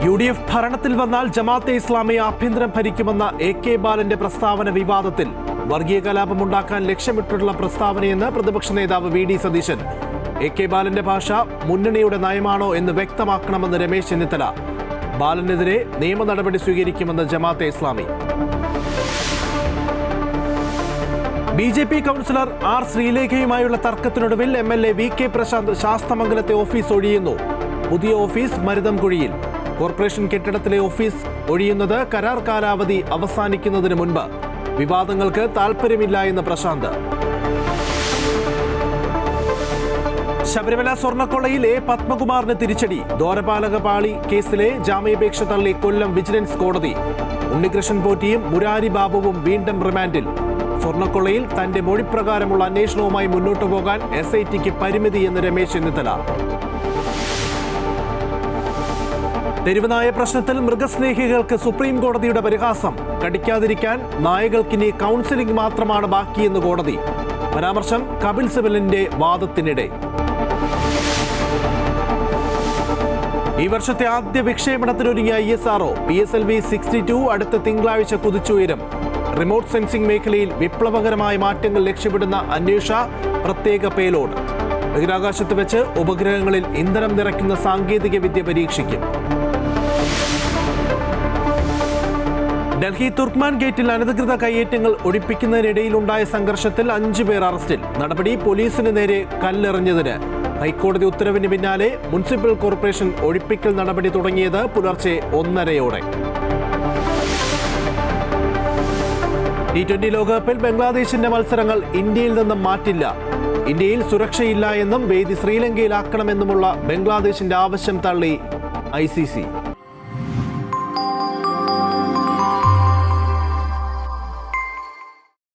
UDF ഭരണത്തിൽ വന്നാൽ Jamaat-e ഇസ്ലാമിയെ ആഭ്യന്തരം ഭരിക്കുമെന്ന AK ബാലന്റെ പ്രസ്താവന വിവാദത്തിൽ. വർഗീയ കലാപമുണ്ടാക്കാൻ ലക്ഷ്യമിട്ടുള്ള പ്രസ്താവനയെന്ന് പ്രതിപക്ഷ നേതാവ് VD സതീശൻ. AK ബാലന്റെ ഭാഷ മുന്നണിയുടെ നയമാണോ എന്ന് വ്യക്തമാക്കണമെന്ന് രമേശ് ചെന്നിത്തല. ബാലനെതിരെ നിയമ നടപടി സ്വീകരിക്കുമെന്ന് Jamaat-e Islami. BJP councillor R ശ്രീലേഖയുമായുള്ള തർക്കത്തിനൊടുവിൽ MLA VK പ്രശാന്ത് ശാസ്തമംഗലത്തെ ഓഫീസ് ഒഴിയുന്നു. പുതിയ ഓഫീസ് മരുതംകുഴിയിൽ. കോർപ്പറേഷൻ കെട്ടിടത്തിലെ ഓഫീസ് ഒഴിയുന്നത് കരാർ കാലാവധി അവസാനിക്കുന്നതിന് മുൻപ്. വിവാദങ്ങൾക്ക് താൽപ്പര്യമില്ല എന്ന് പ്രശാന്ത്. ശബരിമല സ്വർണ്ണക്കൊള്ളയിൽ A പത്മകുമാറിന് തിരിച്ചടി. ദ്വാരപാലക പാളി കേസിലെ ജാമ്യാപേക്ഷ തള്ളി കൊല്ലം വിജിലൻസ് കോടതി. ഉണ്ണികൃഷ്ണൻ പോറ്റിയും മുരാരി ബാബുവും വീണ്ടും റിമാൻഡിൽ. സ്വർണ്ണക്കൊള്ളയിൽ തന്റെ മൊഴിപ്രകാരമുള്ള അന്വേഷണവുമായി മുന്നോട്ടു പോകാൻ SITക്ക് പരിമിതി എന്ന് രമേശ് ചെന്നിത്തല. തെരുവുനായ പ്രശ്നത്തിൽ മൃഗസ്നേഹികൾക്ക് സുപ്രീം കോടതിയുടെ പരിഹാസം. കടിക്കാതിരിക്കാൻ നായകൾക്കിനി കൗൺസിലിംഗ് മാത്രമാണ് ബാക്കിയെന്ന് കോടതി. പരാമർശം കപിൽ സിബലിന്റെ വാദത്തിനിടെ. ഈ വർഷത്തെ ആദ്യ വിക്ഷേപണത്തിനൊരുങ്ങിയ ISRO PSLV 62 അടുത്ത തിങ്കളാഴ്ച കുതിച്ചുയരും. റിമോട്ട് സെൻസിംഗ് മേഖലയിൽ വിപ്ലവകരമായ മാറ്റങ്ങൾ ലക്ഷ്യമിടുന്ന അന്വേഷ പ്രത്യേക പേലോഡ്. ബഹിരാകാശത്ത് വെച്ച് ഉപഗ്രഹങ്ങളിൽ ഇന്ധനം നിറയ്ക്കുന്ന സാങ്കേതിക വിദ്യ പരീക്ഷിക്കും. ഡൽഹി തുർക്ക്മാൻ ഗേറ്റിൽ അനധികൃത കയ്യേറ്റങ്ങൾ ഒഴിപ്പിക്കുന്നതിനിടയിലുണ്ടായ സംഘർഷത്തിൽ 5 പേർ അറസ്റ്റിൽ. നടപടി പോലീസിന് നേരെ കല്ലെറിഞ്ഞതിന്. ഹൈക്കോടതി ഉത്തരവിന് പിന്നാലെ മുനിസിപ്പൽ കോർപ്പറേഷൻ ഒഴിപ്പിക്കൽ നടപടി തുടങ്ങിയത് പുലർച്ചെ 1:30-ഓടെ. T20 ലോകകപ്പിൽ ബംഗ്ലാദേശിന്റെ മത്സരങ്ങൾ ഇന്ത്യയിൽ നിന്നും മാറ്റില്ല. ഇന്ത്യയിൽ സുരക്ഷയില്ല എന്നും വേദി ശ്രീലങ്കയിലാക്കണമെന്നുമുള്ള ബംഗ്ലാദേശിന്റെ ആവശ്യം തള്ളി ICC.